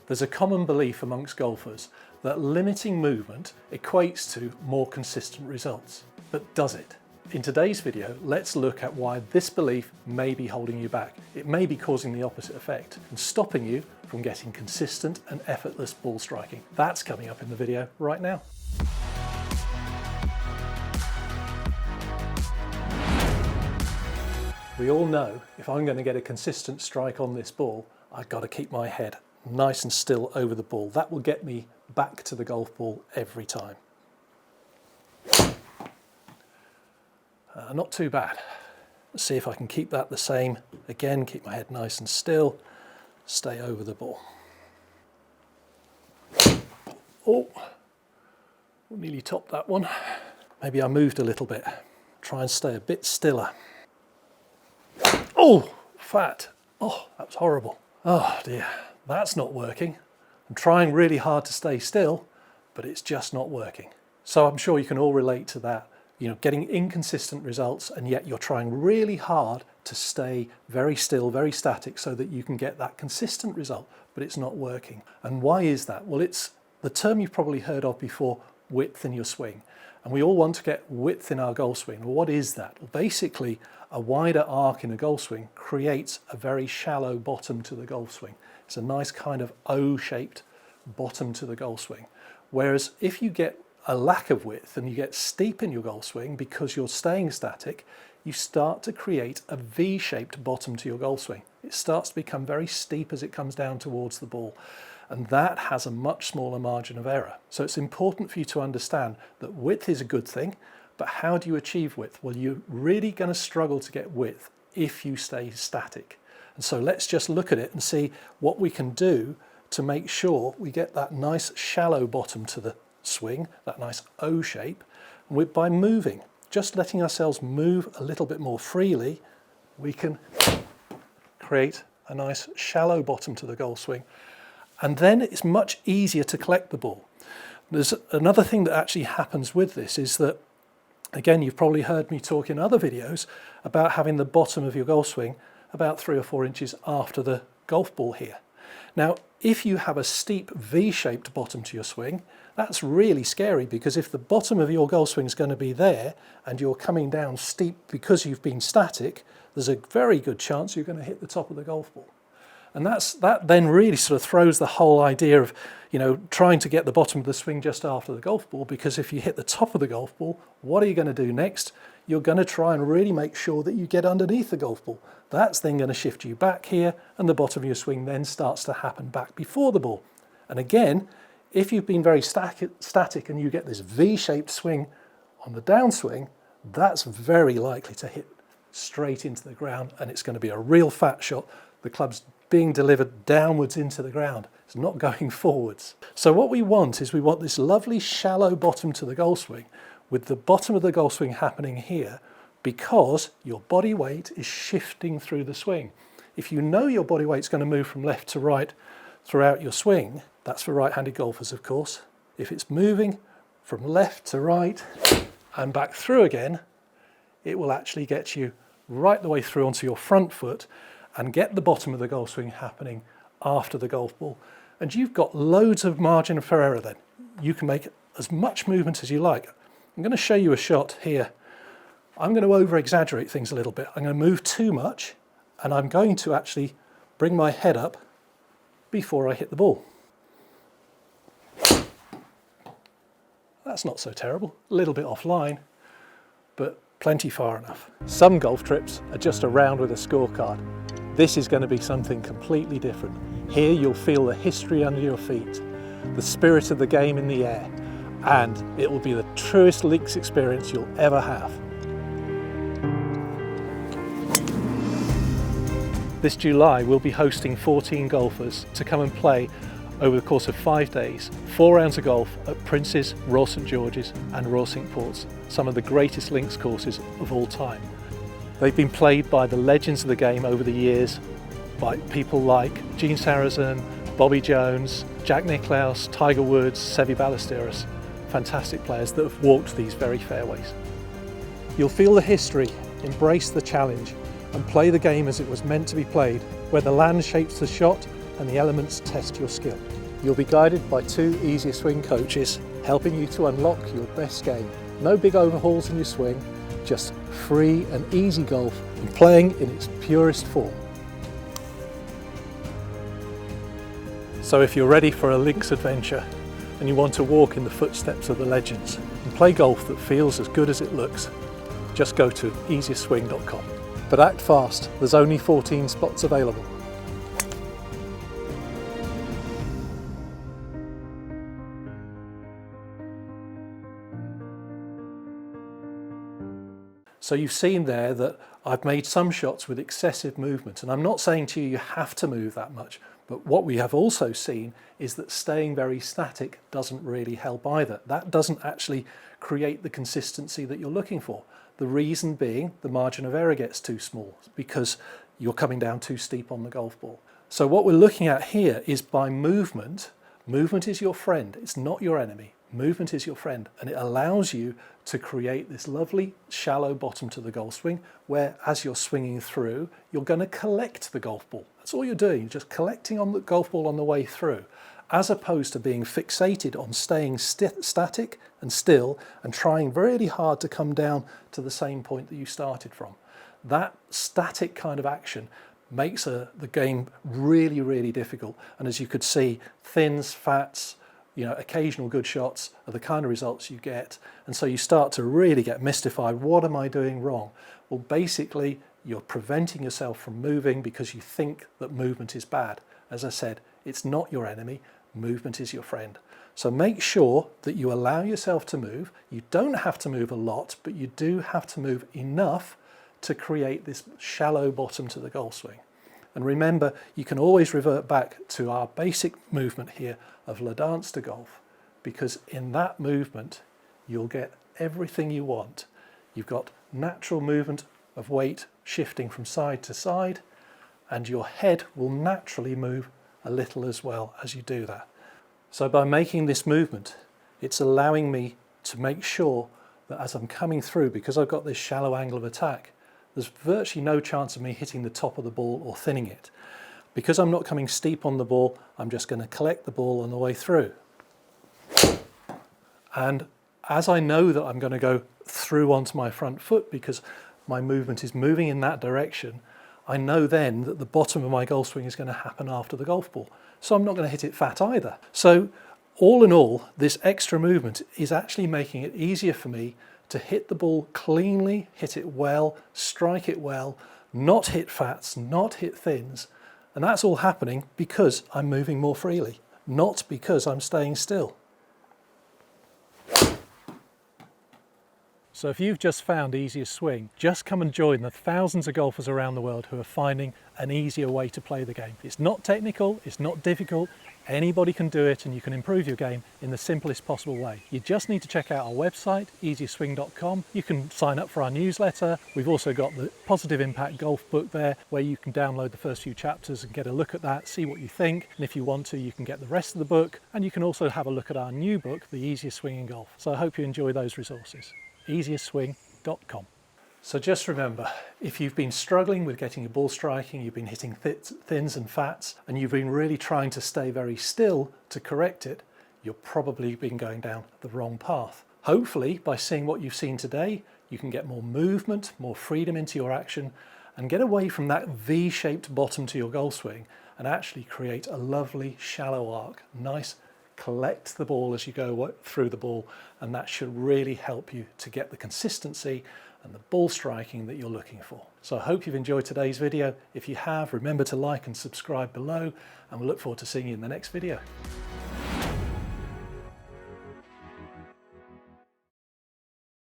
There's a common belief amongst golfers that limiting movement equates to more consistent results. But does it? In today's video, let's look at why this belief may be holding you back. It may be causing the opposite effect and stopping you from getting consistent and effortless ball striking. That's coming up in the video right now. We all know if I'm going to get a consistent strike on this ball, I've got to keep my head nice and still over the ball. That will get me back to the golf ball every time. Not too bad. Let's see if I can keep that the same. Again, keep my head nice and still, stay over the ball. Oh, nearly topped that one. Maybe I moved a little bit. Try and stay a bit stiller. Oh, fat. Oh, that was horrible. Oh dear, that's not working. I'm trying really hard to stay still, but it's just not working. So I'm sure you can all relate to that. You know, getting inconsistent results, and yet you're trying really hard to stay very still, very static, so that you can get that consistent result, but it's not working. And why is that? Well, it's the term you've probably heard of before, width in your swing. And we all want to get width in our golf swing. Well, what is that? Well, basically, a wider arc in a golf swing creates a very shallow bottom to the golf swing. It's a nice kind of O-shaped bottom to the golf swing. Whereas if you get a lack of width and you get steep in your golf swing because you're staying static, you start to create a V-shaped bottom to your golf swing. It starts to become very steep as it comes down towards the ball. And that has a much smaller margin of error. So it's important for you to understand that width is a good thing, but how do you achieve width? Well, you're really going to struggle to get width if you stay static. And so let's just look at it and see what we can do to make sure we get that nice shallow bottom to the swing, that nice O shape. And by moving, just letting ourselves move a little bit more freely, we can create a nice shallow bottom to the golf swing. And then it's much easier to collect the ball. There's another thing that actually happens with this is that, again, you've probably heard me talk in other videos about having the bottom of your golf swing about 3 or 4 inches after the golf ball here. Now, if you have a steep V-shaped bottom to your swing, that's really scary, because if the bottom of your golf swing is going to be there and you're coming down steep because you've been static, there's a very good chance you're going to hit the top of the golf ball. And that then really sort of throws the whole idea of, you know, trying to get the bottom of the swing just after the golf ball, because if you hit the top of the golf ball, what are you going to do next? You're going to try and really make sure that you get underneath the golf ball. That's then going to shift you back here, and the bottom of your swing then starts to happen back before the ball. And again, if you've been very static and you get this V-shaped swing on the downswing, that's very likely to hit straight into the ground, and it's going to be a real fat shot. The club's being delivered downwards into the ground. It's not going forwards. So what we want is we want this lovely shallow bottom to the golf swing, with the bottom of the golf swing happening here, because your body weight is shifting through the swing. If you know your body weight's going to move from left to right throughout your swing, that's for right-handed golfers, of course. If it's moving from left to right and back through again, it will actually get you right the way through onto your front foot and get the bottom of the golf swing happening after the golf ball. And you've got loads of margin for error then. You can make as much movement as you like. I'm going to show you a shot here. I'm going to over-exaggerate things a little bit. I'm going to move too much, and I'm going to actually bring my head up before I hit the ball. That's not so terrible. A little bit offline, but plenty far enough. Some golf trips are just a round with a scorecard. This is going to be something completely different. Here you'll feel the history under your feet, the spirit of the game in the air, and it will be the truest links experience you'll ever have. This July we'll be hosting 14 golfers to come and play over the course of 5 days, 4 rounds of golf at Prince's, Royal St George's and Royal Cinque Ports, some of the greatest links courses of all time. They've been played by the legends of the game over the years, by people like Gene Sarazen, Bobby Jones, Jack Nicklaus, Tiger Woods, Seve Ballesteros, fantastic players that have walked these very fairways. You'll feel the history, embrace the challenge and play the game as it was meant to be played, where the land shapes the shot and the elements test your skill. You'll be guided by 2 Easier Swing coaches, helping you to unlock your best game. No big overhauls in your swing, just free and easy golf and playing in its purest form. So if you're ready for a links adventure and you want to walk in the footsteps of the legends and play golf that feels as good as it looks, just go to easierswing.com. But act fast, there's only 14 spots available. So you've seen there that I've made some shots with excessive movement, and I'm not saying to you you have to move that much, but what we have also seen is that staying very static doesn't really help either. That doesn't actually create the consistency that you're looking for. The reason being the margin of error gets too small because you're coming down too steep on the golf ball. So what we're looking at here is by movement. Movement is your friend, it's not your enemy. Movement is your friend, and it allows you to create this lovely shallow bottom to the golf swing where as you're swinging through, you're going to collect the golf ball. That's all you're doing, you're just collecting on the golf ball on the way through, as opposed to being fixated on staying static and still and trying really hard to come down to the same point that you started from. That static kind of action makes the game really, really difficult. And as you could see, thins, fats, occasional good shots are the kind of results you get. And so you start to really get mystified. What am I doing wrong? Well, basically, you're preventing yourself from moving because you think that movement is bad. As I said, it's not your enemy. Movement is your friend. So make sure that you allow yourself to move. You don't have to move a lot, but you do have to move enough to create this shallow bottom to the golf swing. And remember, you can always revert back to our basic movement here of La Dance to Golf, because in that movement, you'll get everything you want. You've got natural movement of weight shifting from side to side, and your head will naturally move a little as well as you do that. So by making this movement, it's allowing me to make sure that as I'm coming through, because I've got this shallow angle of attack, there's virtually no chance of me hitting the top of the ball or thinning it. Because I'm not coming steep on the ball, I'm just going to collect the ball on the way through. And as I know that I'm going to go through onto my front foot because my movement is moving in that direction, I know then that the bottom of my golf swing is going to happen after the golf ball. So I'm not going to hit it fat either. So all in all, this extra movement is actually making it easier for me to hit the ball cleanly, hit it well, strike it well, not hit fats, not hit thins. And that's all happening because I'm moving more freely, not because I'm staying still. So if you've just found Easier Swing, just come and join the thousands of golfers around the world who are finding an easier way to play the game. It's not technical, it's not difficult, anybody can do it, and you can improve your game in the simplest possible way. You just need to check out our website, easierswing.com. You can sign up for our newsletter. We've also got the Positive Impact Golf book there, where you can download the first few chapters and get a look at that, see what you think. And if you want to, you can get the rest of the book, and you can also have a look at our new book, The Easier Swing in Golf. So I hope you enjoy those resources. easierswing.com. So just remember, if you've been struggling with getting your ball striking, you've been hitting thins and fats, and you've been really trying to stay very still to correct it, you've probably been going down the wrong path. Hopefully, by seeing what you've seen today, you can get more movement, more freedom into your action, and get away from that V-shaped bottom to your golf swing and actually create a lovely shallow arc. Nice, collect the ball as you go through the ball, and that should really help you to get the consistency and the ball striking that you're looking for. So I hope you've enjoyed today's video. If you have, remember to like and subscribe below, and we look forward to seeing you in the next video.